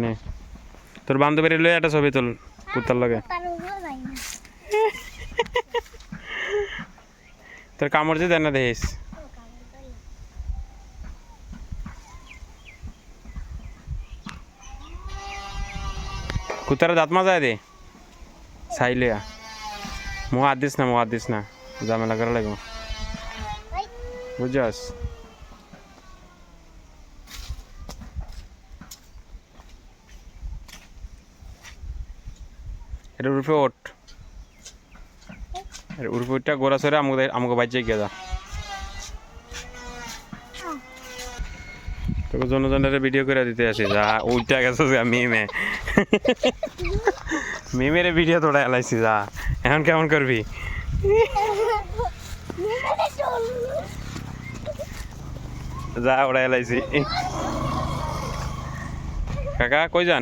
নে তোর বান্ধবীর লয়ে একটা ছবি তোল কুত্তার লগে তোর কামড় যে দেয় না দেখিস কুত্তারা দাঁত মাজায় দে চাইলে মুখ হাত দিস না ঝামেলা করা লাগবো বুঝছস এটা উর্ফে ওঠ উর্ফে ওঠটা গোড়া সরে আমাকে বাচ্চা গিয়ে যা তোকে জনজনের ভিডিও করে দিতে আসি যা উল্টা গেছে মিমে মিমের ভিডিও তোরা এলাইছি যা এখন কেমন করবি যা ওরা এলাইছি কাকা কই যান